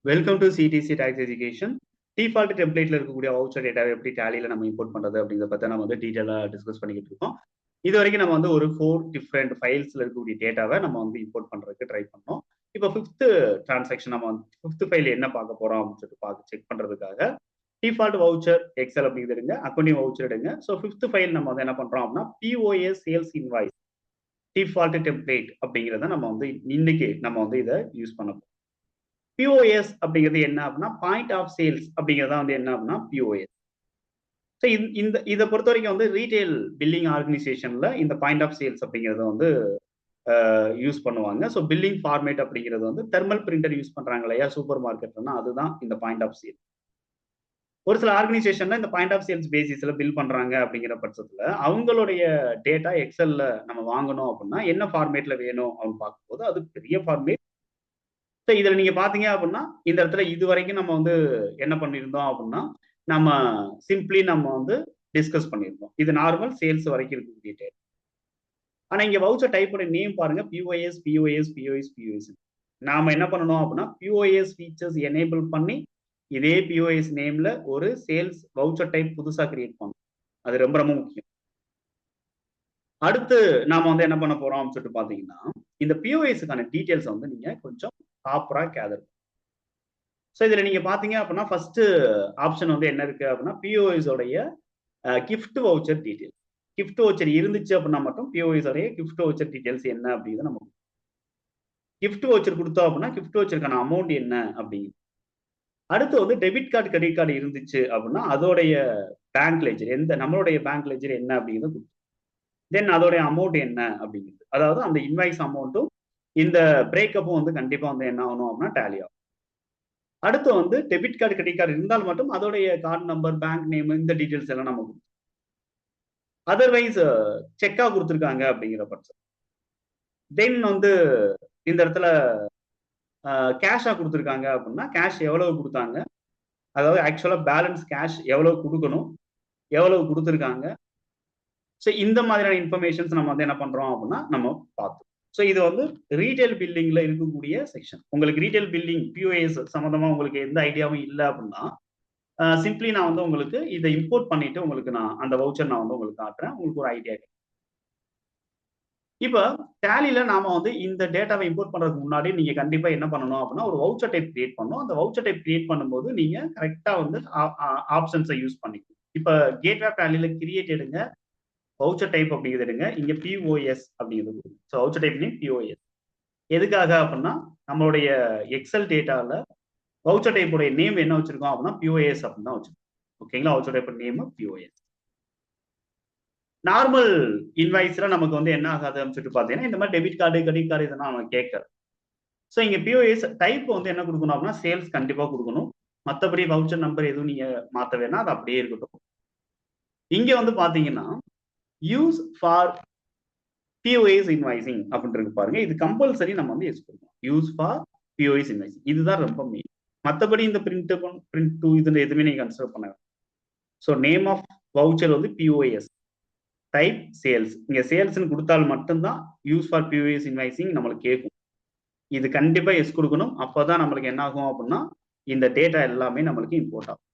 Welcome to CDC tax education. Default டெம்ப்ளேட்ல இருக்கக்கூடிய voucher டேட்டாவை எப்படி டேலியில நம்ம இம்போர்ட் பண்றது அப்படிங்கிறத பத்தி நம்ம வந்து டீட்டெயிலாக டிஸ்கஸ் பண்ணிக்கிட்டு இருக்கோம். இது வரைக்கும் நம்ம வந்து ஒரு 4 டிஃப்ரெண்ட் ஃபைல்ஸ்ல இருக்கக்கூடிய டேட்டாவை நம்ம வந்து இம்போர்ட் பண்றதுக்கு ட்ரை பண்ணோம். இப்போ 5th டிரான்சாக்ஷன் நம்ம வந்து 5th ஃபைல் என்ன பார்க்க போறோம் அப்படின்னு சொல்லிட்டு பார்த்து செக் பண்றதுக்காக டிஃபால்ட் வவுச்சர் எக்ஸல் அப்படிங்கிறது எடுங்க, அக்கௌண்டிங் வவுச்சர் எடுங்க. ஸோ 5th ஃபைல் நம்ம வந்து என்ன பண்றோம் அப்படின்னா POS sales invoice default template அப்படிங்கிறத நம்ம வந்து இன்னைக்கு நம்ம வந்து இதை யூஸ் பண்ண போறோம். பிஓஎஸ் அப்படிங்கிறது என்ன அப்படின்னா பாயிண்ட் ஆஃப் சேல்ஸ் அப்படிங்கிறதா வந்து என்ன அப்படின்னா பிஓஎஸ். ஸோ இந்த இதை பொறுத்த வரைக்கும் வந்து ரீட்டைல் பில்லிங் ஆர்கனைசேஷன்ல இந்த பாயிண்ட் ஆஃப் சேல்ஸ் அப்படிங்கிறத வந்து யூஸ் பண்ணுவாங்க. ஸோ பில்லிங் ஃபார்மேட் அப்படிங்கிறது வந்து தெர்மல் பிரிண்டர் யூஸ் பண்றாங்க இல்லையா சூப்பர் மார்க்கெட்லன்னா, அதுதான் இந்த பாயிண்ட் ஆஃப் சேல். ஒரு சில ஆர்கனைசேஷன்ல இந்த பாயிண்ட் ஆஃப் சேல்ஸ் பேசிஸ்ல பில் பண்றாங்க அப்படிங்கிற பட்சத்துல அவங்களுடைய டேட்டா எக்ஸல்ல நம்ம வாங்கணும் அப்படின்னா என்ன ஃபார்மேட்ல வேணும் அப்படின்னு பார்க்கும்போது அது பெரிய ஃபார்மேட். ஸோ இதுல நீங்க பாத்தீங்க அப்படின்னா இந்த இடத்துல இது வரைக்கும் நம்ம வந்து என்ன பண்ணியிருந்தோம் அப்படின்னா நம்ம சிம்பிளி நம்ம வந்து டிஸ்கஸ் பண்ணியிருந்தோம். இது நார்மல் சேல்ஸ் வரைக்கும் இருக்கக்கூடிய டேட்டா. ஆனா இங்க வவுச்சர் டைப்போட நேம் பாருங்க பிஓஎஸ் பிஓஎஸ் பிஓஎஸ் பிஓஎஸ். நாம என்ன பண்ணணும் அப்படின்னா பிஓஎஸ் ஃபீச்சர்ஸ் எனேபிள் பண்ணி இதே பிஓஎஸ் நேம்ல ஒரு சேல்ஸ் வவுச்சர் டைப் புதுசா கிரியேட் பண்ணணும். அது ரொம்ப ரொம்ப முக்கியம். அடுத்து நாம வந்து என்ன பண்ண போறோம் அப்படின்னு சொல்லிட்டு பாத்தீங்கன்னா இந்த பிஓஎஸ்க்கான டீடைல்ஸ் வந்து நீங்க கொஞ்சம் ப்ராப்பரா கேதர். ஸோ இதுல நீங்க பாத்தீங்க அப்படின்னா ஃபர்ஸ்ட் ஆப்ஷன் வந்து என்ன இருக்கு அப்படின்னா பிஓஎஸ் உடைய gift voucher detail. Gift voucher இருந்துச்சு அப்படின்னா மட்டும் பிஓஎஸ் உடைய கிஃப்ட் வவுச்சர் டீடைல்ஸ் என்ன அப்படிங்கிறது நம்ம கிஃப்ட் வவுச்சர் கொடுத்தோம் அப்படின்னா கிஃப்ட் வவுச்சருக்கான அமௌண்ட் என்ன அப்படிங்கிறது. அடுத்து வந்து டெபிட் கார்டு கிரெடிட் கார்டு இருந்துச்சு அப்படின்னா அதோடைய பேங்க் லெஜர் எந்த நம்மளுடைய பேங்க் லெஜர் என்ன அப்படிங்கிறது, தென் அதோடைய அமௌண்ட் என்ன அப்படிங்கிறது, அதாவது அந்த இன்வாய்ஸ் அமௌண்ட்டும் இந்த பிரேக்கப்பும் வந்து கண்டிப்பா வந்து என்ன ஆகணும் அப்படின்னா டேலி ஆகும். அடுத்து வந்து டெபிட் கார்டு கிரெடிட் கார்டு இருந்தால் மட்டும் அதோடைய கார்டு நம்பர் பேங்க் நேம் இந்த டீடைல்ஸ் எல்லாம் நமக்கு அதர்வைஸ் செக்கா கொடுத்துருக்காங்க அப்படிங்கிற பட்சம். தென் வந்து இந்த இடத்துல கேஷா கொடுத்துருக்காங்க அப்படின்னா கேஷ் எவ்வளவு கொடுத்தாங்க, அதாவது ஆக்சுவலா பேலன்ஸ் கேஷ் எவ்வளவு கொடுக்கணும், எவ்வளவு கொடுத்துருக்காங்க. ஸோ இந்த மாதிரியான இன்ஃபர்மேஷன்ஸ் நம்ம வந்து என்ன பண்றோம் அப்படின்னா நம்ம பார்த்தோம். ஸோ இது வந்து ரீட்டைல் பில்லிங்ல இருக்கக்கூடிய செக்ஷன். உங்களுக்கு ரீட்டைல் பில்லிங் பிஓஎஸ் சம்பந்தமா உங்களுக்கு எந்த ஐடியாவும் இல்லை அப்படின்னா சிம்பிளி நான் வந்து உங்களுக்கு இதை இம்போர்ட் பண்ணிட்டு உங்களுக்கு நான் அந்த வவுச்சர் நான் வந்து உங்களுக்கு காட்டுறேன், உங்களுக்கு ஒரு ஐடியா. இப்போ டேலியில நாம வந்து இந்த டேட்டாவை இம்போர்ட் பண்றதுக்கு முன்னாடி நீங்க கண்டிப்பா என்ன பண்ணணும் அப்படின்னா ஒரு வவுச்சர் டைப் கிரியேட் பண்ணணும். அந்த வவுச்சர் டைப் கிரியேட் பண்ணும்போது நீங்க கரெக்டா வந்து ஆப்ஷன்ஸை யூஸ் பண்ணிக்கணும். இப்போ கேட்வே டேலியில கிரியேட் எடுங்க, வவுச்சர் டைப் அப்படிங்கிறது எடுங்க, இங்க பிஓஎஸ் அப்படிங்கிறது. So voucher type name POS. எதுக்காக அப்படின்னா நம்மளுடைய எக்ஸல் டேட்டால வவுச்சர் டைப்போடைய நேம் என்ன வச்சிருக்கோம் அப்படின்னா பிஓஎஸ் அப்படின்னு தான் வச்சிருக்கோம். ஓகேங்களா, voucher type name POS. Normal இன்வாய்ஸ்ல நமக்கு வந்து என்ன ஆகாது அப்படின்னு சொல்லிட்டு பாத்தீங்கன்னா இந்த மாதிரி டெபிட் கார்டு கிரெடிட் கார்டு இதெல்லாம் நம்ம கேட்கறது. ஸோ இங்க பிஓஎஸ் டைப் வந்து என்ன கொடுக்கணும் அப்படின்னா சேல்ஸ் கண்டிப்பா கொடுக்கணும். மற்றபடி வவுச்சர் நம்பர் எதுவும் நீங்க மாத்த வேணா அது அப்படியே இருக்கட்டும். இங்க வந்து பாத்தீங்கன்னா யூஸ் ஃபார் பிஓஎஸ் இன்வாய்சிங் அப்படின்னு இருக்கு பாருங்க, இது கம்பல்சரி நம்ம வந்து யூஸ் பண்ணுவோம். யூஸ் ஃபார் பிஓஎஸ் இன்வாய்சிங் இதுதான் ரொம்ப மெயின். மற்றபடி இந்த பிரிண்ட் டூ இதுல எதுவுமே நீங்க கன்சிடர் பண்ண வேண்டாம். ஸோ நேம் ஆஃப் வவுச்சர் வந்து பிஓஎஸ், டைப் சேல்ஸ். இங்க சேல்ஸ்னு கொடுத்தால் மட்டும்தான் யூஸ் ஃபார் பிஓஎஸ் இன்வாய்சிங் நம்மளுக்கு கேட்கும். இது கண்டிப்பா எஸ் கொடுக்கணும். அப்பதான் நம்மளுக்கு என்ன ஆகும் அப்படின்னா இந்த டேட்டா எல்லாமே நம்மளுக்கு இம்போர்ட் ஆகும்.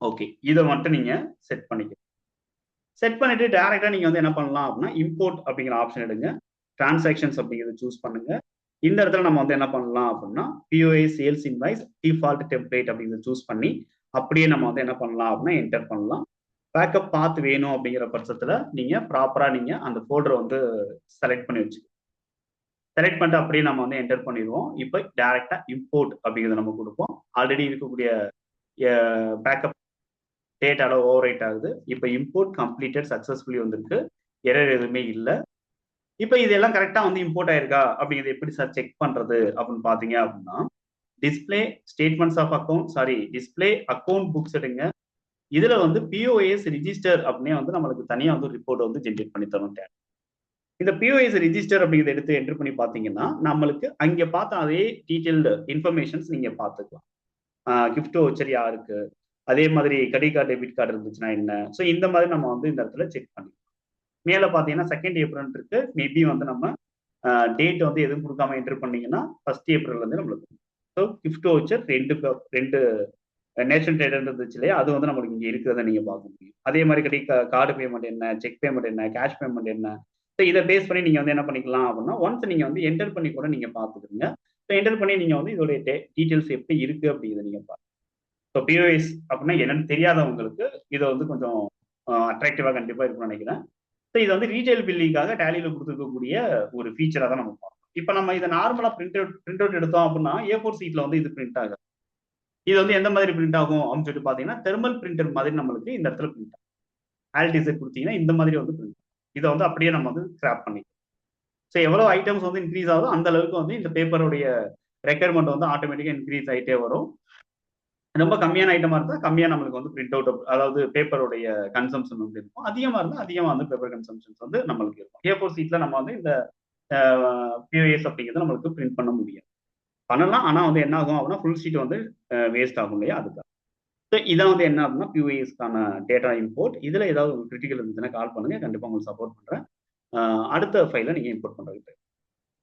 ஓகே, இதை மட்டும் நீங்க செட் பண்ணிக்கணும். செட் பண்ணிட்டு டைரக்டா நீங்க வந்து என்ன பண்ணலாம் அப்படின்னா இம்போர்ட் அப்படிங்கிற ஆப்ஷன் எடுங்க, டிரான்சாக்ஷன்ஸ் அப்படிங்கிறத சூஸ் பண்ணுங்க. இந்த இடத்துல நம்ம வந்து என்ன பண்ணலாம் அப்படின்னா POS sales invoice default template அப்படிங்கிறத சூஸ் பண்ணி அப்படியே நம்ம வந்து என்ன பண்ணலாம் அப்படின்னா என்டர் பண்ணலாம். பேக்கப் பாத் வேணும் அப்படிங்கிற பட்சத்துல நீங்க ப்ராப்பரா நீங்க அந்த ஃபோல்டரை வந்து செலக்ட் பண்ணி வச்சு செலக்ட் பண்ணிட்டு அப்படியே நம்ம வந்து என்டர் பண்ணிடுவோம். இப்போ டைரக்டா இம்போர்ட் அப்படிங்கிறத நம்ம கொடுப்போம். ஆல்ரெடி இருக்கக்கூடிய பேக்கப் டேட்டால ஓவர் ரைட் ஆகுது. இப்போ இம்போர்ட் கம்ப்ளீட்டட் சக்சஸ்ஃபுல்லி வந்திருக்கு, எரர் எதுவுமே இல்லை. இப்போ இதெல்லாம் கரெக்டா வந்து இம்போர்ட் ஆயிருக்கா அப்படிங்கிறது எப்படி சார் செக் பண்றது அப்படின்னு பாத்தீங்க அப்படின்னா display statements of account display account books எடுங்க. இதுல வந்து பிஓஎஸ் ரிஜிஸ்டர் அப்படின்னே வந்து நம்மளுக்கு தனியா வந்து ரிப்போர்ட் வந்து ஜென்ரேட் பண்ணி தரும். இந்த பிஓஎஸ் ரிஜிஸ்டர் அப்படிங்கிறத எடுத்து என்டர் பண்ணி பாத்தீங்கன்னா நம்மளுக்கு அங்க பார்த்த அதே டீடைல்டு இன்ஃபர்மேஷன்ஸ் நீங்க பாத்துக்கலாம். கிஃப்ட் வவுச்சர் யாருக்கு, அதே மாதிரி கிரெடிட் கார்டு டெபிட் கார்டு இருந்துச்சுன்னா என்ன. ஸோ இந்த மாதிரி நம்ம வந்து இந்த இடத்துல செக் பண்ணிக்கலாம். மேல பாத்தீங்கன்னா 2 ஏப்ரல் இருக்கு. மேபி வந்து நம்ம டேட் வந்து எதுவும் கொடுக்காம என்டர் பண்ணீங்கன்னா 1 ஏப்ரல் வந்து நம்மளுக்கு. ஸோ ஸோ கிஃப்ட் வவுச்சர் ரெண்டு நேஷனல் ட்ரேடர் இருந்துச்சு இல்லையா, அது வந்து நம்மளுக்கு இங்கே இருக்கிறத நீங்கள் பார்க்க முடியும். அதே மாதிரி கார்டு பேமெண்ட் என்ன, செக் பேமெண்ட் என்ன, கேஷ் பேமெண்ட் என்ன, ஸோ இதை பேஸ் பண்ணி நீங்கள் வந்து என்ன பண்ணிக்கலாம் அப்படின்னா, ஒன்ஸ் நீங்கள் வந்து என்டர் பண்ணி கூட நீங்கள் பார்த்துக்கிறீங்க. ஸோ என்டர் பண்ணி நீங்கள் வந்து இதோடைய டீட்டெயில்ஸ் எப்படி இருக்குது அப்படிங்கிறத நீங்கள் பார்த்து. ஸோ பிஓஎஸ் அப்படின்னா என்னன்னு தெரியாதவங்களுக்கு இதை வந்து கொஞ்சம் அட்ராக்டிவாக கண்டிப்பாக இருக்கும்னு நினைக்கிறேன். ஸோ இது வந்து ரீட்டைல் பில்லிங்காக டேலியில் கொடுத்துருக்கக்கூடிய ஒரு ஃபீச்சராக தான் நம்ம பார்க்கணும். இப்போ நம்ம இதை நார்மலாக பிரிண்ட் அவுட் எடுத்தோம் அப்படின்னா A4 சீட்டில் வந்து இது பிரிண்ட் ஆகும். இது வந்து எந்த மாதிரி பிரிண்ட் ஆகும் அப்படின்னு சொல்லிட்டு பார்த்தீங்கன்னா, தெர்மல் பிரிண்டர் மாதிரி நம்மளுக்கு இந்த இடத்துல பிரிண்ட் ஆகும். ஆல்டிசெட் கொடுத்தீங்கன்னா இந்த மாதிரி வந்து பிரிண்ட் ஆகும். இதை வந்து அப்படியே நம்ம வந்து ஸ்கிராப் பண்ணிக்கலாம். ஸோ எவ்வளோ ஐட்டம்ஸ் வந்து இன்க்ரீஸ் ஆகுதோ அந்த அளவுக்கு வந்து இந்த பேப்பருடைய ரெக்குயர்மெண்ட் வந்து ஆட்டோமேட்டிக்காக இன்க்ரீஸ் ஆகிட்டே வரும். ரொம்ப கம்மியான ஐட்டமா இருந்தா கம்மியா நம்மளுக்கு வந்து பிரிண்ட் அவுட், அதாவது பேப்பருடைய கன்சம்ஷன் வந்து இருக்கும். அதிகமா இருந்தா அதிகமா வந்து பேப்பர் கன்சம்ஷன்ஸ் வந்து நம்மளுக்கு இருக்கும். A4 சீட்ல நம்ம வந்து இந்த பிஓஎஸ் அப்படிங்கிறத நம்மளுக்கு பிரிண்ட் பண்ண முடியாது. பண்ணலாம், ஆனா வந்து என்ன ஆகும் அப்படின்னா ஃபுல் ஷீட் வந்து வேஸ்ட் ஆகும் இல்லையா, அதுக்காக. ஸோ இதான் வந்து என்ன அப்படின்னா பிஓஎஸ்க்கான டேட்டா இம்போர்ட். இதுல ஏதாவது கிரிட்டிக்கல் இருந்துச்சுன்னா கால் பண்ணுங்க, கண்டிப்பா உங்களுக்கு சப்போர்ட் பண்றேன். அடுத்த ஃபைலை நீங்க இம்போர்ட் பண்றதுக்கு